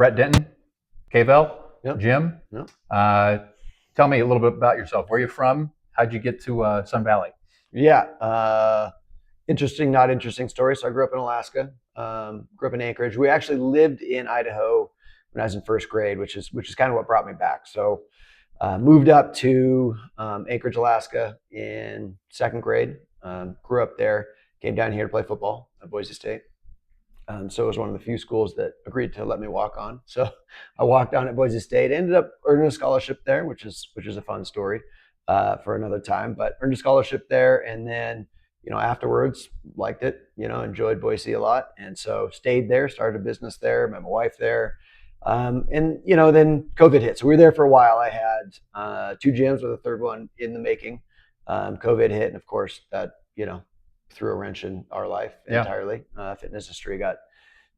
Brett Denton, Kvell Yep. Gym. Yep. Tell me a little bit about yourself. Where are you from? How'd you get to Sun Valley? Yeah. Interesting, not interesting story. So I grew up in Alaska, grew up in Anchorage. We actually lived in Idaho when I was in first grade, which is kind of what brought me back. So moved up to Anchorage, Alaska in second grade. Grew up there, came down here to play football at Boise State. So it was one of the few schools that agreed to let me walk on. So I walked on at Boise State, ended up earning a scholarship there, which is a fun story for another time, but earned a scholarship there. And then, afterwards liked it, enjoyed Boise a lot. And so stayed there, started a business there, met my wife there. And, then COVID hit. So we were there for a while. I had 2 gyms with a third one in the making. COVID hit. And of course that, threw a wrench in our life entirely. Fitness industry got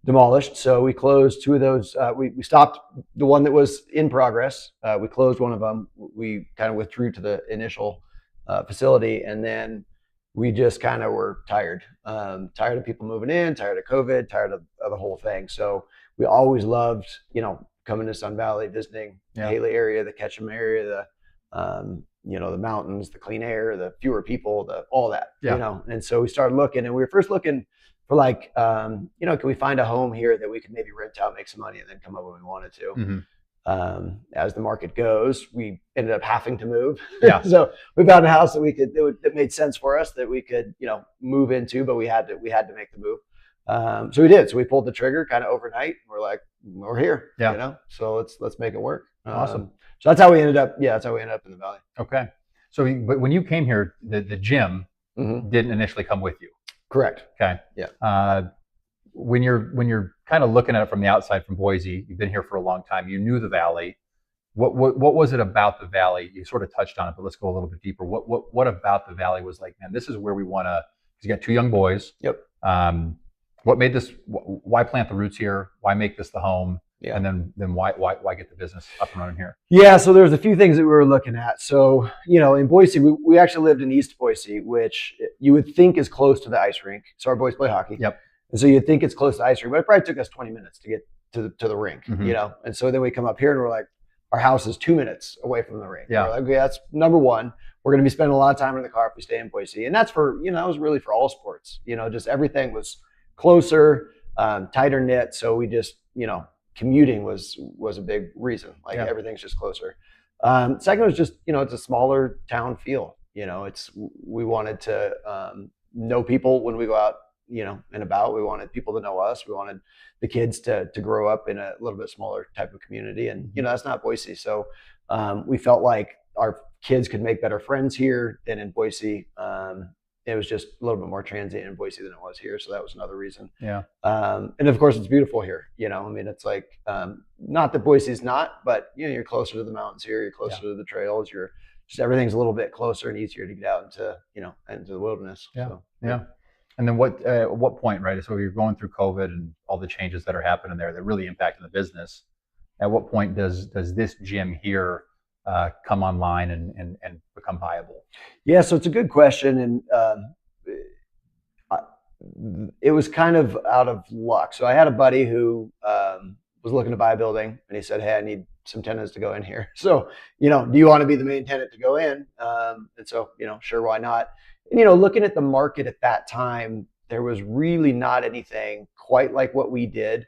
demolished. So we closed 2 of those. We stopped the one that was in progress. We closed one of them. We kind of withdrew to the initial facility. And then we just kind of were tired of people moving in, tired of COVID, tired of the whole thing. So we always loved, coming to Sun Valley, visiting the Haley area, the Ketchum area, the mountains, the clean air, the fewer people, all that, And so we started looking, and we were first looking for can we find a home here that we could maybe rent out, make some money, and then come up when we wanted to. Mm-hmm. As the market goes, we ended up having to move. Yeah. So we found a house that made sense for us, that we could, move into, but we had to make the move. So we did. So we pulled the trigger kind of overnight. We're like, we're here, so let's make it work. Awesome. So that's how we ended up. Yeah, that's how we ended up in the Valley. Okay. So, but when you came here, the gym didn't initially come with you. Correct. Okay. Yeah. When you're kind of looking at it from the outside, from Boise, you've been here for a long time. You knew the Valley. What was it about the Valley? You sort of touched on it, but let's go a little bit deeper. What about the Valley was like, man, this is where we want to? Because you got 2 young boys. Yep. What made this? Why plant the roots here? Why make this the home? Yeah. And then why get the business up and running here? Yeah, so there's a few things that we were looking at. So, in Boise, we actually lived in East Boise, which you would think is close to the ice rink. So our boys play hockey. Yep. And so you'd think it's close to the ice rink, but it probably took us 20 minutes to get to the rink, Mm-hmm. And so then we come up here and we're like, our house is 2 minutes away from the rink. Yeah. We're like, okay, that's number one. We're going to be spending a lot of time in the car if we stay in Boise. And that's for, that was really for all sports. Just everything was closer, tighter knit. So we just, commuting was a big reason. Everything's just closer. Second was just, it's a smaller town feel. We wanted to know people when we go out, and about. We wanted people to know us. We wanted the kids to grow up in a little bit smaller type of community. And, that's not Boise. So we felt like our kids could make better friends here than in Boise. It was just a little bit more transient in Boise than it was here. So that was another reason. Yeah. And of course it's beautiful here. It's like, not that Boise's not, but you're closer to the mountains here. You're closer to the trails. Everything's a little bit closer and easier to get out into, into the wilderness. Yeah. So, yeah. And then what point, right? So you're going through COVID and all the changes that are happening there that really impacting the business. At what point does this gym here come online and become viable? Yeah, so it's a good question, and it was kind of out of luck. So I had a buddy who was looking to buy a building, and he said, "Hey, I need some tenants to go in here. So, do you want to be the main tenant to go in?" And so, sure, why not? And looking at the market at that time, there was really not anything quite like what we did.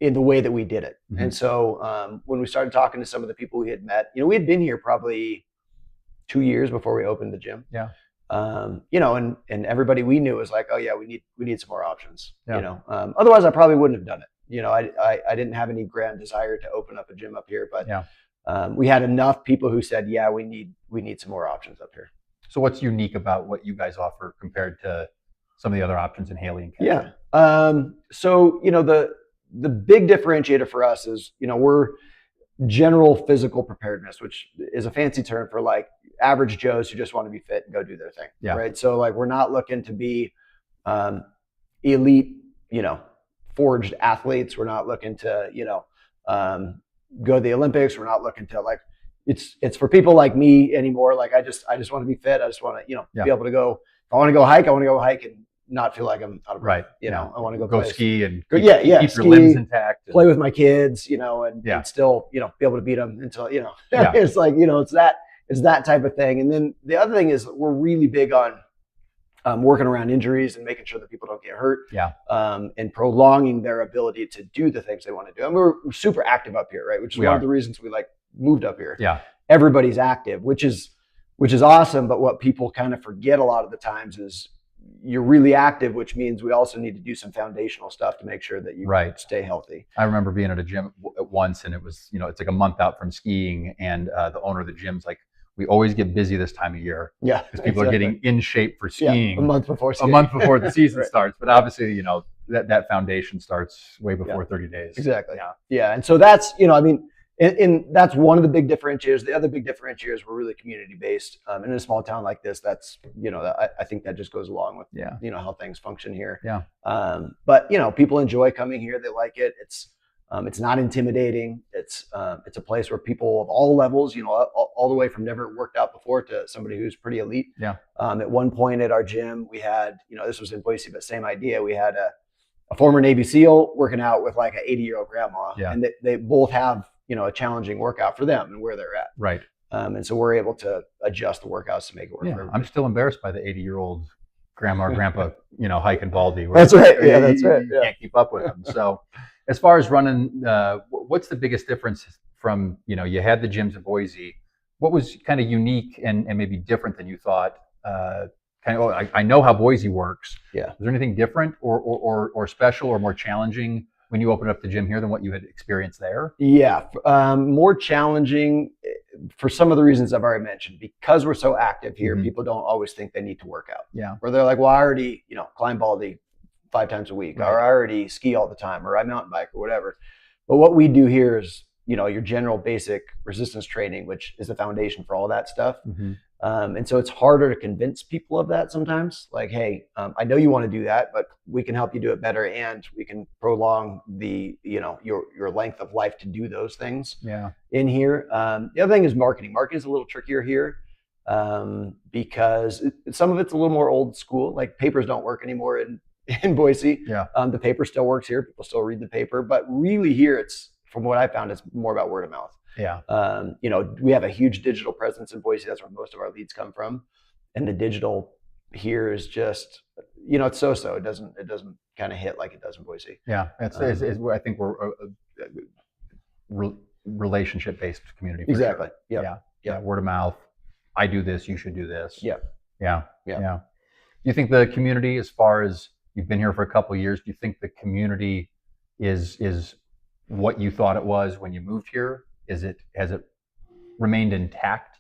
In the way that we did it. Mm-hmm. And so when we started talking to some of the people we had met, we had been here probably 2 years before we opened the gym. Yeah. And everybody we knew was like, oh yeah, we need some more options. Yeah. Otherwise I probably wouldn't have done it. I didn't have any grand desire to open up a gym up here, but we had enough people who said, yeah, we need some more options up here. So what's unique about what you guys offer compared to some of the other options in Haley and Ketchum? Yeah. So, the big differentiator for us is, we're general physical preparedness, which is a fancy term for like average Joes who just want to be fit and go do their thing. Yeah. Right. So like, we're not looking to be elite, forged athletes. We're not looking to, go to the Olympics. We're not looking to it's for people like me anymore. Like I just want to be fit. I just want to, be able to go, if I want to go hike, I want to go hike and not feel like I'm out of breath. Right. You know, I want to go Go play. ski and Keep your ski, limbs intact. play with my kids, you know, and Yeah. still, you know, be able to beat them until, you know, Yeah. it's like, you know, it's that type of thing. And then the other thing is we're really big on working around injuries and making sure that people don't get hurt. Yeah. And prolonging their ability to do the things they want to do. And we're super active up here, right? Which is one of the reasons we like moved up here. Yeah. Everybody's active, which is awesome. But what people kind of forget a lot of the times is you're really active, which means we also need to do some foundational stuff to make sure that you stay healthy. I remember being at a gym once, and it was, you know, it's like a month out from skiing, and the owner of the gym's like, we always get busy this time of year. Yeah, because people are getting in shape for skiing a month before the season starts. But obviously, you know, that foundation starts way before 30 days. Exactly. Yeah. And so that's, you know, I mean, and that's one of the big differentiators. The other big differentiator is we're really community based. And in a small town like this, that's, you know, I think that just goes along with, you know, how things function here. Yeah. But, you know, people enjoy coming here. They like it. It's not intimidating. It's a place where people of all levels, you know, all the way from never worked out before to somebody who's pretty elite. Yeah. At one point at our gym, we had, you know, this was in Boise, but same idea. We had a former Navy SEAL working out with like an 80-year-old grandma. Yeah. And they both have, you know, a challenging workout for them and where they're at. Right. And so we're able to adjust the workouts to make it work for everybody. I'm still embarrassed by the 80-year-old grandma or grandpa, you know, hiking Baldy. That's right. Yeah, that's right. You can't keep up with them. So as far as running, what's the biggest difference from, you know, you had the gyms in Boise. What was kind of unique and maybe different than you thought? I know how Boise works. Yeah. Is there anything different or special or more challenging when you opened up the gym here than what you had experienced there? Yeah. More challenging for some of the reasons I've already mentioned. Because we're so active here, people don't always think they need to work out. Yeah. Or they're like, well, I already, you know, climb Baldy 5 times a week, or I already ski all the time, or I mountain bike or whatever. But what we do here is, you know, your general basic resistance training, which is the foundation for all that stuff. And so it's harder to convince people of that sometimes. Like, hey, I know you want to do that, but we can help you do it better, and we can prolong the, you know, your length of life to do those things. Yeah. In here, the other thing is marketing. Marketing is a little trickier here because some of it's a little more old school. Like papers don't work anymore in Boise. Yeah. The paper still works here. People still read the paper, but really here it's, from what I found, it's more about word of mouth. Yeah. You know, we have a huge digital presence in Boise. That's where most of our leads come from. And the digital here is just, you know, it's so-so. It doesn't kind of hit like it does in Boise. Yeah. It's I think we're a relationship-based community. Exactly. Sure. Yeah. Word of mouth. I do this. You should do this. Yeah. Do you think the community, as far as you've been here for a couple of years, do you think the community is what you thought it was when you moved here? Has it remained intact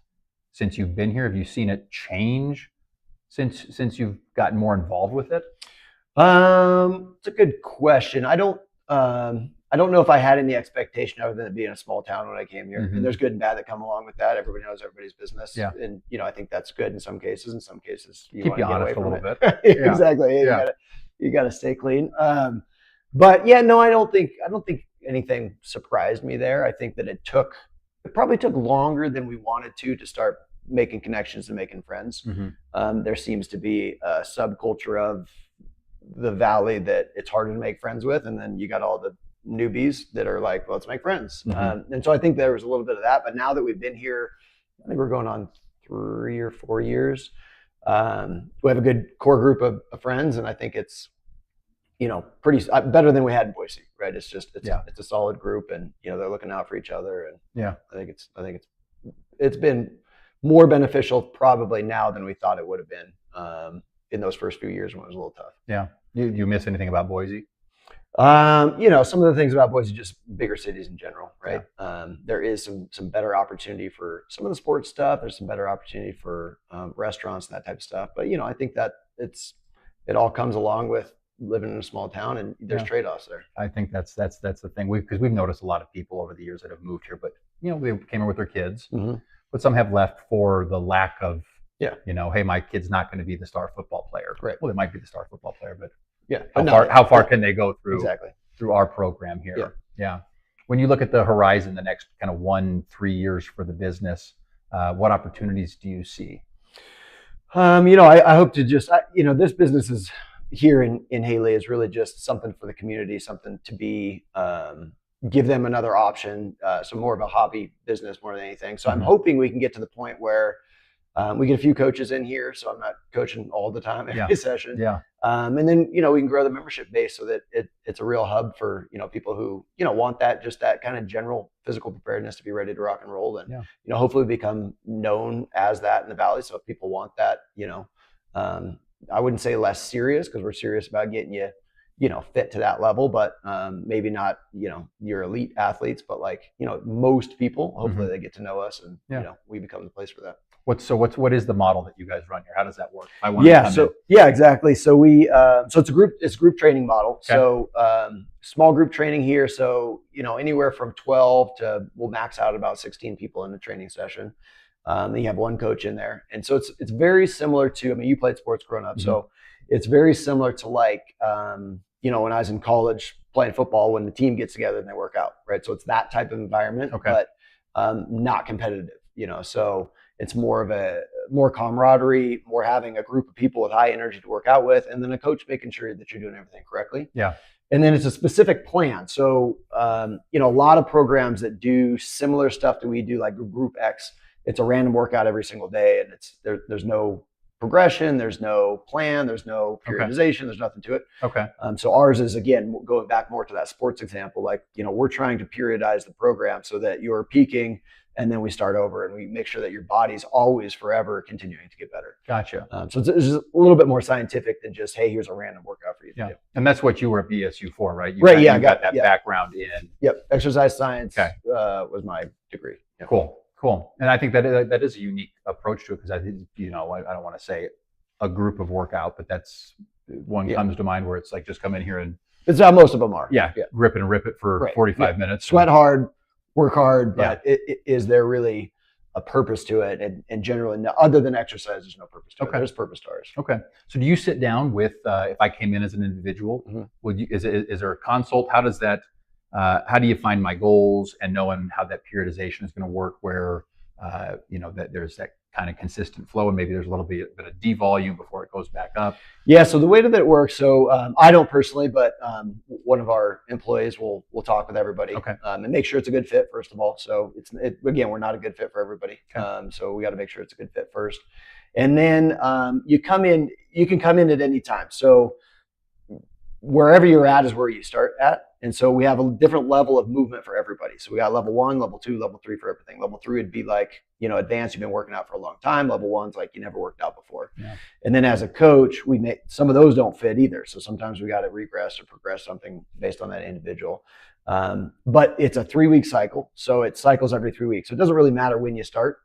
since you've been here? Have you seen it change since you've gotten more involved with it? It's a good question. I don't know if I had any expectation other than it being a small town when I came here. And there's good and bad that come along with that. Everybody knows everybody's business. Yeah. And, you know, I think that's good in some cases. In some cases, you keep you honest a little bit. Exactly. You gotta stay clean. But yeah, no, I don't think anything surprised me there. I think that it probably took longer than we wanted to start making connections and making friends. There seems to be a subculture of the valley that it's harder to make friends with, and then you got all the newbies that are like, well, let's make friends. And so I think there was a little bit of that. But now that we've been here, I think we're going on 3 or 4 years. We have a good core group of friends, and I think it's, you know, pretty better than we had in Boise, right? It's a solid group, and, you know, they're looking out for each other, and I think it's been more beneficial probably now than we thought it would have been in those first few years when it was a little tough. Yeah. You miss anything about Boise? You know, some of the things about Boise, just bigger cities in general, right? There is some better opportunity for some of the sports stuff. There's some better opportunity for restaurants and that type of stuff. But, you know, I think that it all comes along with living in a small town, and there's trade-offs there. I think that's the thing. Because we've noticed a lot of people over the years that have moved here, but, you know, they came here with their kids, but some have left for the lack of, you know, hey, my kid's not going to be the star football player. Right. Well, they might be the star football player, but how far can they go through our program here? Yeah. When you look at the horizon, the next kind of 1-3 years for the business, what opportunities do you see? You know, I hope to just, you know, this business is here in Haley is really just something for the community, something to be, give them another option. So more of a hobby business more than anything. So I'm hoping we can get to the point where we get a few coaches in here, so I'm not coaching all the time every session. Yeah. And then, we can grow the membership base so that it's a real hub for, people who, want just that kind of general physical preparedness to be ready to rock and roll. And, hopefully become known as that in the Valley. So if people want that, I wouldn't say less serious, because we're serious about getting you, fit to that level, but maybe not, your elite athletes, but like, most people, hopefully they get to know us and, we become the place for that. What is the model that you guys run here? How does that work? Exactly. So it's a group training model. Okay. So small group training here. So, anywhere from 12 to, we'll max out about 16 people in a training session. Then you have one coach in there. And so it's very similar to, you played sports growing up. So it's very similar to like, when I was in college playing football, when the team gets together and they work out, right? So it's that type of environment, but not competitive, so it's more camaraderie, more having a group of people with high energy to work out with, and then a coach making sure that you're doing everything correctly. Yeah. And then it's a specific plan. So, a lot of programs that do similar stuff that we do, like Group X, it's a random workout every single day, and there's no progression, there's no plan, there's no periodization, there's nothing to it. Okay. So ours is, again, going back more to that sports example, like, we're trying to periodize the program so that you're peaking, and then we start over and we make sure that your body's always forever continuing to get better. Gotcha. So it's just a little bit more scientific than just, hey, here's a random workout for you to do. And that's what you were at BSU for, right? You got that background in. Yep. Exercise science was my degree. Yep. Cool. And I think that is a unique approach to it, because I think, I don't want to say a group of workout, but that's one comes to mind where it's like, just come in here and. It's how most of them are. Yeah. Rip it for 45 minutes. Sweat hard. Work hard, but is there really a purpose to it? And generally, other than exercise, there's no purpose to it. There's purpose to ours. Okay. So do you sit down with, if I came in as an individual, is there a consult? How does that, how do you find my goals and knowing how that periodization is going to work, where, that there's that kind of consistent flow, and maybe there's a little bit of devolume before it goes back up? Yeah. So the way that it works, so I don't personally, but one of our employees will talk with everybody and make sure it's a good fit, first of all. So again, we're not a good fit for everybody. So we got to make sure it's a good fit first. And then you can come in at any time. So wherever you're at is where you start at. And so we have a different level of movement for everybody. So we got level 1, level 2, level 3 for everything. Level 3 would be like, advanced, you've been working out for a long time. Level 1's like you never worked out before. Yeah. And then as a coach, some of those don't fit either. So sometimes we got to regress or progress something based on that individual. But it's a 3-week cycle. So it cycles every 3 weeks. So it doesn't really matter when you start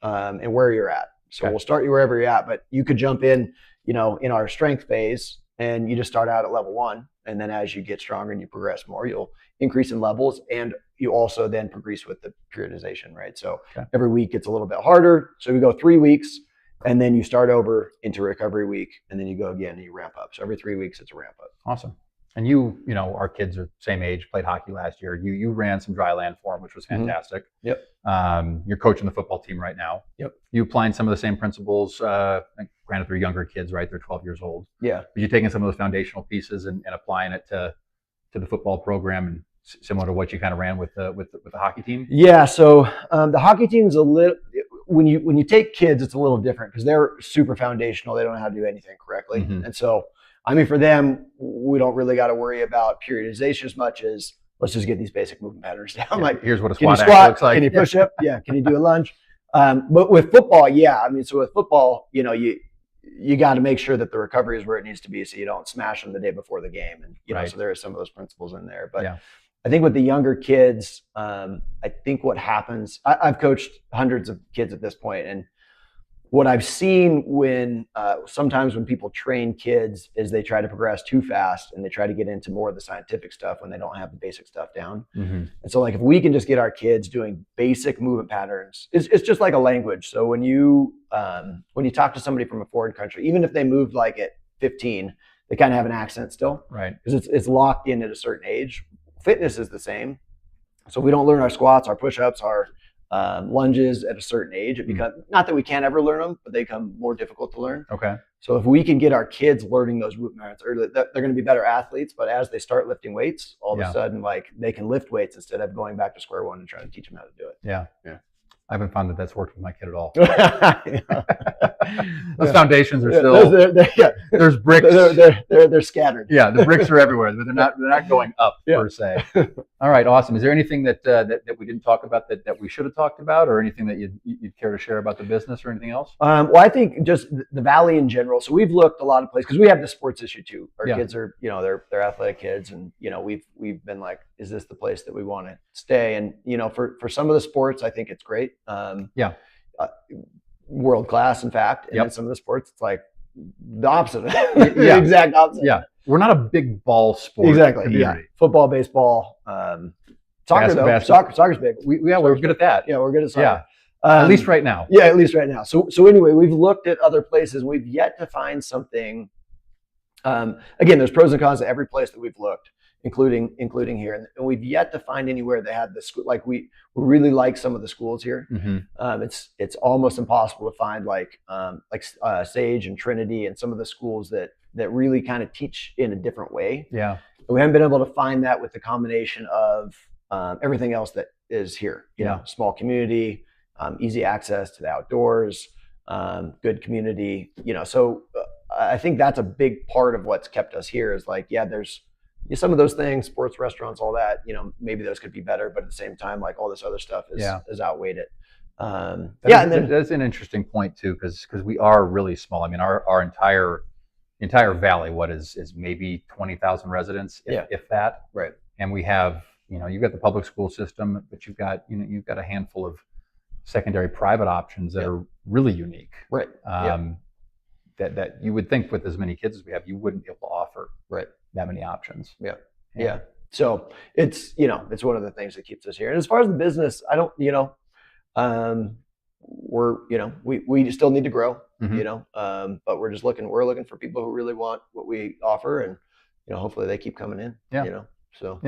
and where you're at. So we'll start you wherever you're at, but you could jump in, in our strength phase, and you just start out at level 1. And then as you get stronger and you progress more, you'll increase in levels, and you also then progress with the periodization, right? So every week gets a little bit harder. So we go 3 weeks, and then you start over into recovery week, and then you go again and you ramp up. So every 3 weeks it's a ramp up. Awesome. And our kids are same age, played hockey last year. You ran some dry land for them, which was fantastic. Yep. You're coaching the football team right now. Yep. You applying some of the same principles. Granted, they're younger kids, right? They're 12 years old. Yeah. But you're taking some of those foundational pieces and applying it to the football program, and similar to what you kind of ran with the hockey team. Yeah. So the hockey team is a little. When you take kids, it's a little different because they're super foundational. They don't know how to do anything correctly, and so. For them, we don't really got to worry about periodization as much as let's just get these basic movement patterns down. Yeah, like, here's what a squat looks like. Can you push up? Yeah. Can you do a lunge? But with football, so with football, you got to make sure that the recovery is where it needs to be, so you don't smash them the day before the game. And so there are some of those principles in there. But I think with the younger kids, I think what happens, I've coached hundreds of kids at this point, and what I've seen sometimes when people train kids is they try to progress too fast and they try to get into more of the scientific stuff when they don't have the basic stuff down. And so like if we can just get our kids doing basic movement patterns, it's just like a language. So when you talk to somebody from a foreign country, even if they moved like at 15, they kind of have an accent still, right? Because it's locked in at a certain age. Fitness is the same. So we don't learn our squats, our push-ups, our lunges at a certain age. It becomes not that we can't ever learn them, but they become more difficult to learn. Okay. So if we can get our kids learning those movements early, they're going to be better athletes. But as they start lifting weights, all of a sudden, like they can lift weights instead of going back to square one and trying to teach them how to do it. Yeah. Yeah. I haven't found that that's worked with my kid at all. Yeah. Those foundations are still, there's bricks. They're scattered. Yeah, the bricks are everywhere, but they're not going up per se. All right, awesome. Is there anything that we didn't talk about that we should have talked about, or anything that you'd care to share about the business or anything else? Well, I think just the Valley in general. So we've looked a lot of places because we have the sports issue too. Our kids are, they're athletic kids, and we've been like, is this the place that we want to stay? And for some of the sports, I think it's great. World class, in fact. And in some of the sports, it's like the opposite. The exact opposite. Yeah, we're not a big ball sport. Exactly. Community. Yeah. Football, baseball, soccer though. Soccer's big. We're good at that. Yeah, we're good at soccer. Yeah. At least right now. Yeah, at least right now. So anyway, we've looked at other places. We've yet to find something. Again, there's pros and cons to every place that we've looked, including here, and we've yet to find anywhere that had the school. Like we really like some of the schools here. Mm-hmm. It's almost impossible to find like Sage and Trinity and some of the schools that really kind of teach in a different way. Yeah, we haven't been able to find that with the combination of everything else that is here. You know, small community, easy access to the outdoors, good community. So I think that's a big part of what's kept us here. Is like, there's some of those things, sports, restaurants, all that, maybe those could be better, but at the same time, like all this other stuff has outweighed it. And then that's an interesting point too, because we are really small. I mean, our entire valley, what is maybe 20,000 residents, if that. Right. And we have, you've got the public school system, but you've got a handful of secondary private options that are really unique. Right. That you would think with as many kids as we have, you wouldn't be able to offer that many options. Yeah. So it's one of the things that keeps us here. And as far as the business, I don't, we still need to grow, mm-hmm. But we're looking for people who really want what we offer, and hopefully they keep coming in. So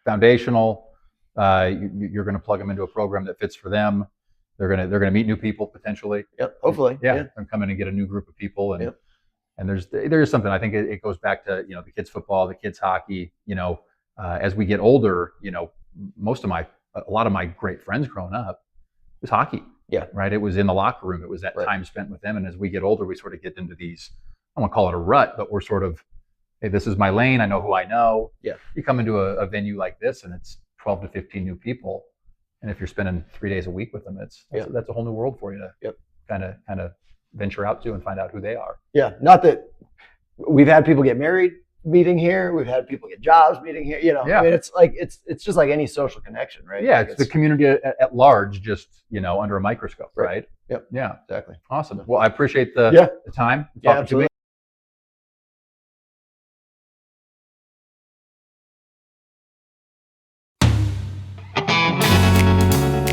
foundational, you're going to plug them into a program that fits for them. They're gonna meet new people potentially. Yep. Hopefully. And come in and get a new group of people. And and there's something, I think it goes back to the kids football, the kids hockey. As we get older, a lot of my great friends growing up was hockey. Yeah. Right. It was in the locker room. It was that time spent with them. And as we get older, we sort of get into these, I don't want to call it a rut, but we're sort of, hey, this is my lane. I know who I know. Yeah. You come into a venue like this and it's 12 to 15 new people. And if you're spending 3 days a week with them, that's a whole new world for you to kind of venture out to and find out who they are. Yeah. Not that we've had people get married meeting here. We've had people get jobs meeting here. I mean, it's just like any social connection, right? Yeah. Like it's the community at large, just, under a microscope. Right. Yep. Yeah. Exactly. Awesome. Well, I appreciate the time. Yeah, absolutely.